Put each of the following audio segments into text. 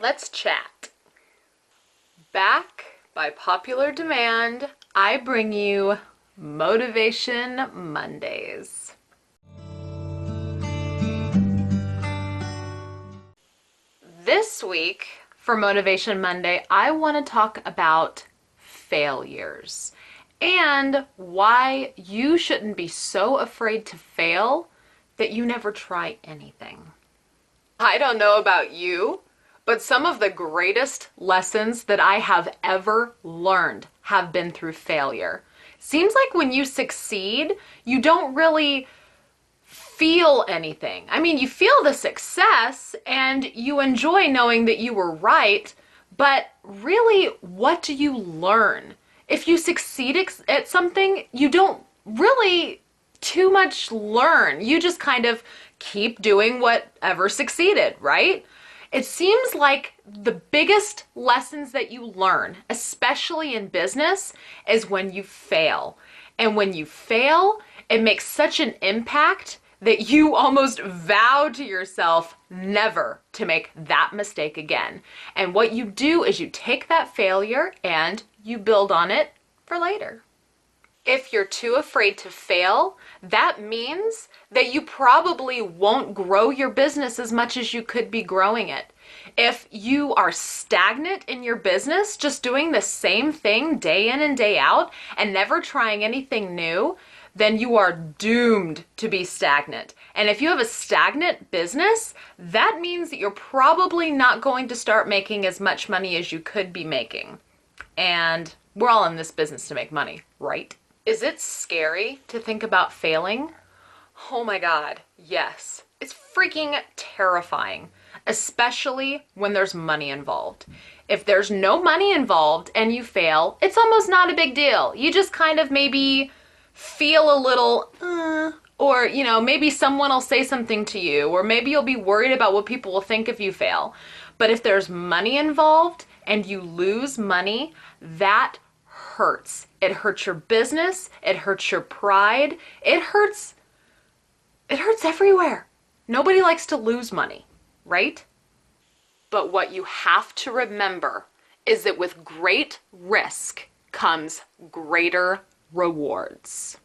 Let's chat. Back by popular demand, I bring you Motivation Mondays. This week for Motivation Monday, I want to talk about failures and why you shouldn't be so afraid to fail that you never try anything. I don't know about you, but some of the greatest lessons that I have ever learned have been through failure. Seems like when you succeed, you don't really feel anything. I mean, you feel the success and you enjoy knowing that you were right, but really, what do you learn? If you succeed at something, you don't really too much learn. You just kind of keep doing whatever succeeded, right? It seems like the biggest lessons that you learn, especially in business, is when you fail. And when you fail, it makes such an impact that you almost vow to yourself never to make that mistake again. And what you do is you take that failure and you build on it for later. If you're too afraid to fail, that means that you probably won't grow your business as much as you could be growing it. If you are stagnant in your business, just doing the same thing day in and day out and never trying anything new, then you are doomed to be stagnant. And if you have a stagnant business, that means that you're probably not going to start making as much money as you could be making. And we're all in this business to make money, right? Is it scary to think about failing? Oh my God, yes. It's freaking terrifying, especially when there's money involved. If there's no money involved and you fail, it's almost not a big deal. You just kind of maybe feel a little, or, maybe someone will say something to you, or maybe you'll be worried about what people will think if you fail. But if there's money involved and you lose money, that hurts. It hurts your business. It hurts your pride. It hurts everywhere. Nobody likes to lose money, right? But what you have to remember is that with great risk comes greater rewards.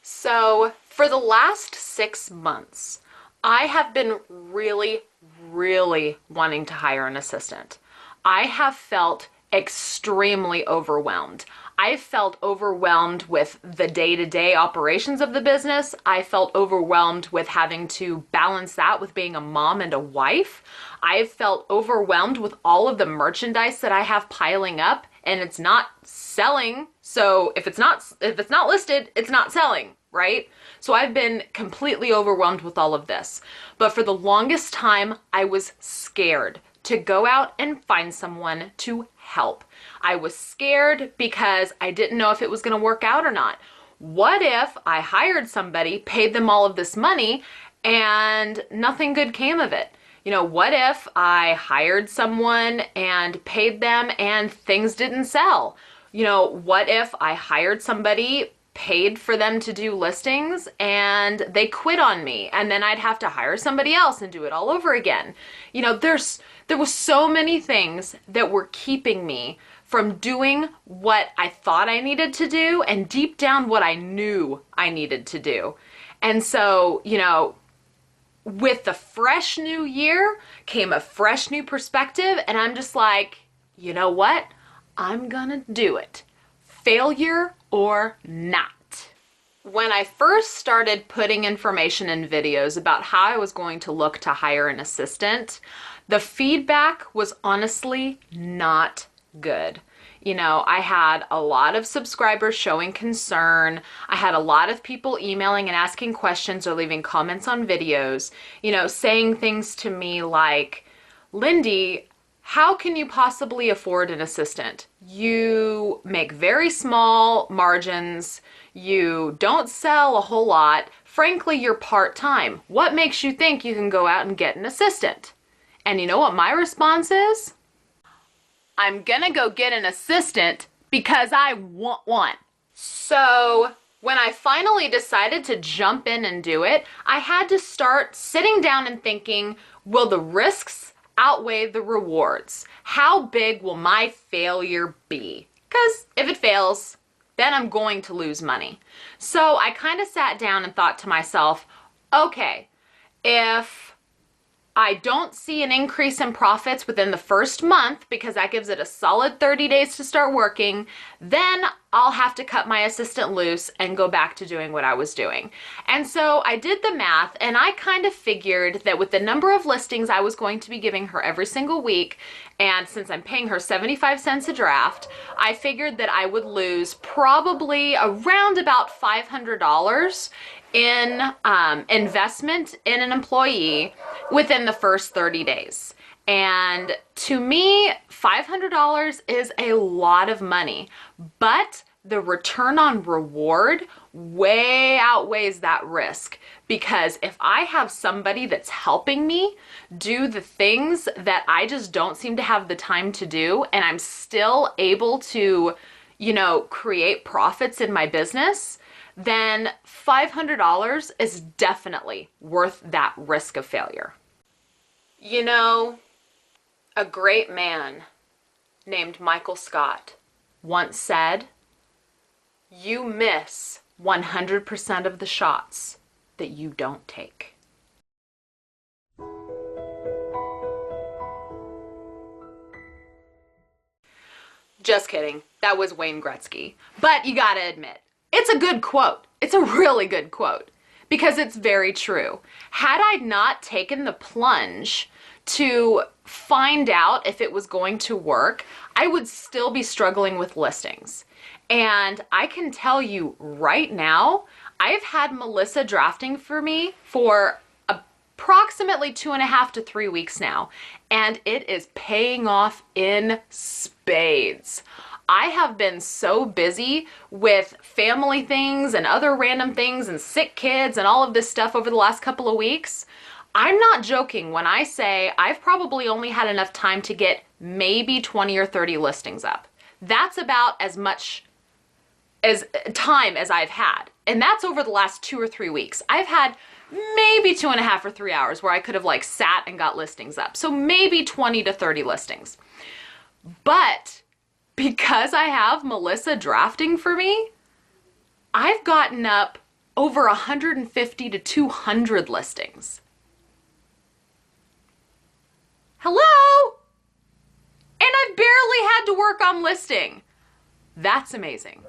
So for the last 6 months, I have been really, really wanting to hire an assistant. I have felt extremely overwhelmed. I felt overwhelmed with the day-to-day operations of the business. I felt overwhelmed with having to balance that with being a mom and a wife. I felt overwhelmed with all of the merchandise that I have piling up and it's not selling. So if it's not listed, it's not selling, right? So I've been completely overwhelmed with all of this. But for the longest time, I was scared to go out and find someone to help. I was scared because I didn't know if it was going to work out or not. What if I hired somebody, paid them all of this money, and nothing good came of it? What if I hired someone and paid them and things didn't sell? What if I hired somebody, paid for them to do listings and they quit on me, and then I'd have to hire somebody else and do it all over again? There was so many things that were keeping me from doing what I thought I needed to do and deep down what I knew I needed to do. And so, with the fresh new year came a fresh new perspective, and I'm just like, you know what? I'm gonna do it. Failure or not. When I first started putting information in videos about how I was going to look to hire an assistant, the feedback was honestly not good. I had a lot of subscribers showing concern. I had a lot of people emailing and asking questions or leaving comments on videos, saying things to me like, Lindey, how can you possibly afford an assistant? You make very small margins. You don't sell a whole lot. Frankly, you're part-time. What makes you think you can go out and get an assistant? And you know what my response is? I'm gonna go get an assistant because I want one. So when I finally decided to jump in and do it, I had to start sitting down and thinking, will the risks outweigh the rewards? How big will my failure be? Because if it fails, then I'm going to lose money. So I kind of sat down and thought to myself, okay, if I don't see an increase in profits within the first month, because that gives it a solid 30 days to start working, then I'll have to cut my assistant loose and go back to doing what I was doing. And so I did the math, and I kind of figured that with the number of listings I was going to be giving her every single week, and since I'm paying her 75 cents a draft, I figured that I would lose probably around about $500 in investment in an employee within the first 30 days. And to me, $500 is a lot of money, but the return on reward way outweighs that risk, because if I have somebody that's helping me do the things that I just don't seem to have the time to do, and I'm still able to, create profits in my business, then $500 is definitely worth that risk of failure. A great man named Michael Scott once said, "You miss 100% of the shots that you don't take." Just kidding. That was Wayne Gretzky. But you gotta admit, it's a good quote. It's a really good quote, because it's very true. Had I not taken the plunge to find out if it was going to work, I would still be struggling with listings. And I can tell you right now, I've had Melissa drafting for me for approximately 2.5 to 3 weeks now, and it is paying off in spades. I have been so busy with family things and other random things and sick kids and all of this stuff over the last couple of weeks. I'm not joking when I say I've probably only had enough time to get maybe 20 or 30 listings up. That's about as much as time as I've had. And that's over the last 2 or 3 weeks. I've had maybe 2.5 or 3 hours where I could have sat and got listings up. So maybe 20 to 30 listings. But because I have Melissa drafting for me, I've gotten up over 150 to 200 listings. Hello? And I've barely had to work on listing. That's amazing.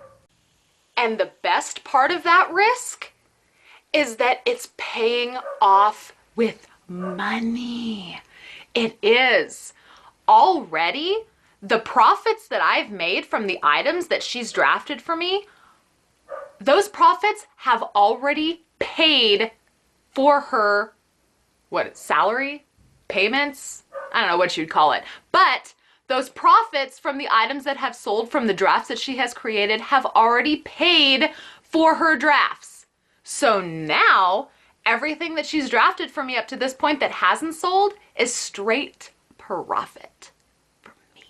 And the best part of that risk is that it's paying off with money. It is. Already, the profits that I've made from the items that she's drafted for me, those profits have already paid for her, salary? Payments? I don't know what you'd call it. But those profits from the items that have sold from the drafts that she has created have already paid for her drafts. So now, everything that she's drafted for me up to this point that hasn't sold is straight profit for me.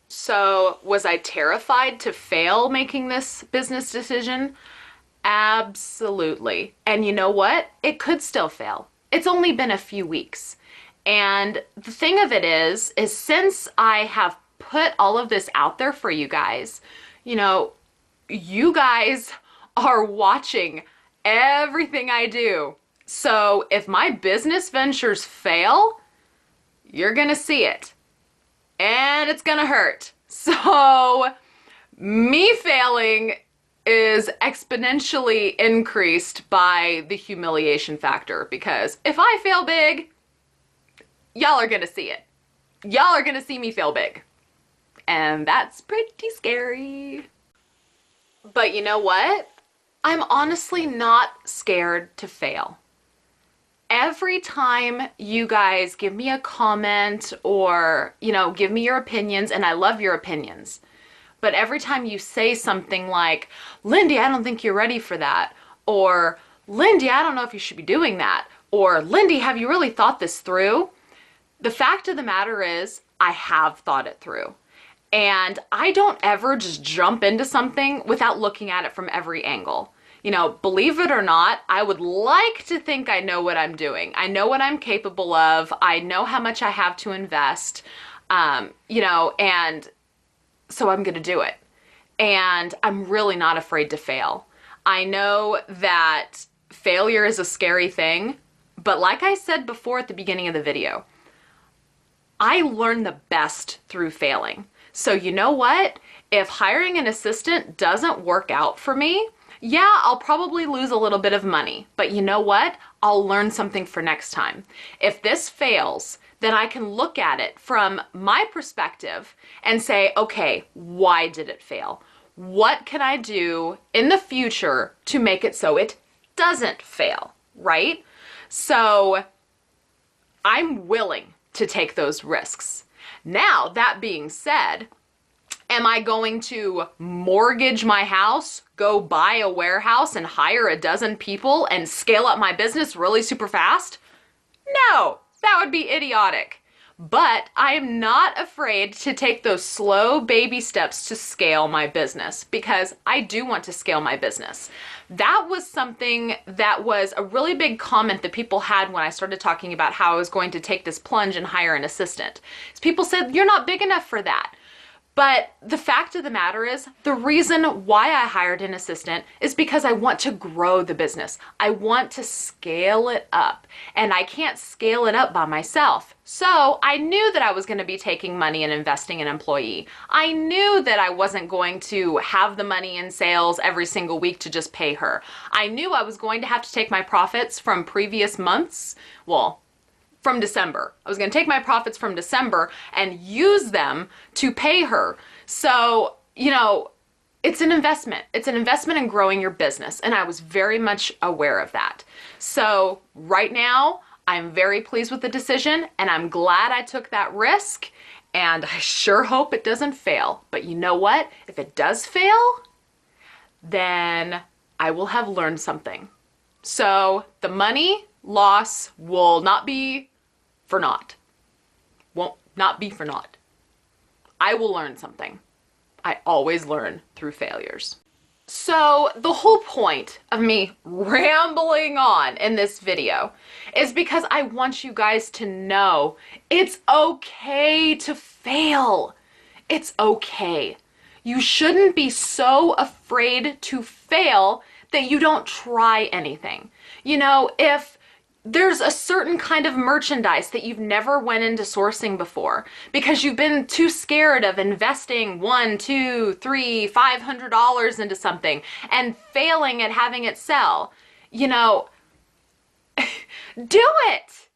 So, was I terrified to fail making this business decision? Absolutely. And you know what? It could still fail. It's only been a few weeks. And the thing of it is since I have put all of this out there for you guys, you guys are watching everything I do. So if my business ventures fail, you're gonna see it. And it's gonna hurt. So me failing is exponentially increased by the humiliation factor, because if I fail big, y'all are gonna see it. Y'all are gonna see me fail big. And that's pretty scary. But you know what? I'm honestly not scared to fail. Every time you guys give me a comment or, give me your opinions, and I love your opinions, but every time you say something like, "Lindey, I don't think you're ready for that," or "Lindey, I don't know if you should be doing that," or "Lindey, have you really thought this through?" The fact of the matter is, I have thought it through. And I don't ever just jump into something without looking at it from every angle. You know, believe it or not, I would like to think I know what I'm doing. I know what I'm capable of. I know how much I have to invest, you know, and so I'm going to do it. And I'm really not afraid to fail. I know that failure is a scary thing, but like I said before at the beginning of the video, I learn the best through failing. So you know what? If hiring an assistant doesn't work out for me, yeah, I'll probably lose a little bit of money, but you know what? I'll learn something for next time. If this fails, then I can look at it from my perspective and say, okay, why did it fail? What can I do in the future to make it so it doesn't fail, right? So I'm willing to take those risks. Now, that being said, am I going to mortgage my house, go buy a warehouse and hire a dozen people and scale up my business really super fast? No, that would be idiotic. But I am not afraid to take those slow baby steps to scale my business because I do want to scale my business. That was something that was a really big comment that people had when I started talking about how I was going to take this plunge and hire an assistant. People said, you're not big enough for that. But the fact of the matter is, the reason why I hired an assistant is because I want to grow the business. I want to scale it up, and I can't scale it up by myself. So I knew that I was going to be taking money and investing in an employee. I knew that I wasn't going to have the money in sales every single week to just pay her. I knew I was going to have to take my profits from previous months, well, from December. I was going to take my profits from December and use them to pay her. So, you know, it's an investment. It's an investment in growing your business. And I was very much aware of that. So right now, I'm very pleased with the decision and I'm glad I took that risk. And I sure hope it doesn't fail. But you know what? If it does fail, then I will have learned something. So the money loss will not be for naught. Won't not be for naught. I will learn something. I always learn through failures. So the whole point of me rambling on in this video is because I want you guys to know it's okay to fail. It's okay. You shouldn't be so afraid to fail that you don't try anything. You know, if there's a certain kind of merchandise that you've never went into sourcing before because you've been too scared of investing $100, $200, $300, $500 into something and failing at having it sell. You know, do it.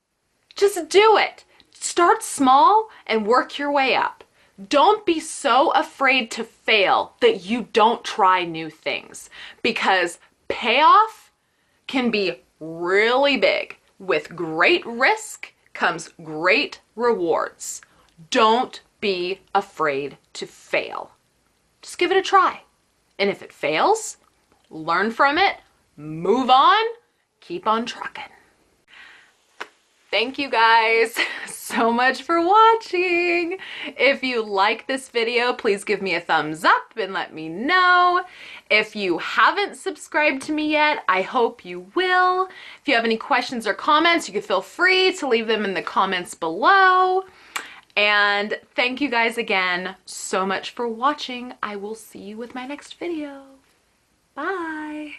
Just do it. Start small and work your way up. Don't be so afraid to fail that you don't try new things because payoff can be really big. With great risk comes great rewards. Don't be afraid to fail. Just give it a try. And if it fails, learn from it, move on, keep on trucking. Thank you guys so much for watching. If you like this video, please give me a thumbs up and let me know. If you haven't subscribed to me yet, I hope you will. If you have any questions or comments, you can feel free to leave them in the comments below. And thank you guys again so much for watching. I will see you with my next video. Bye.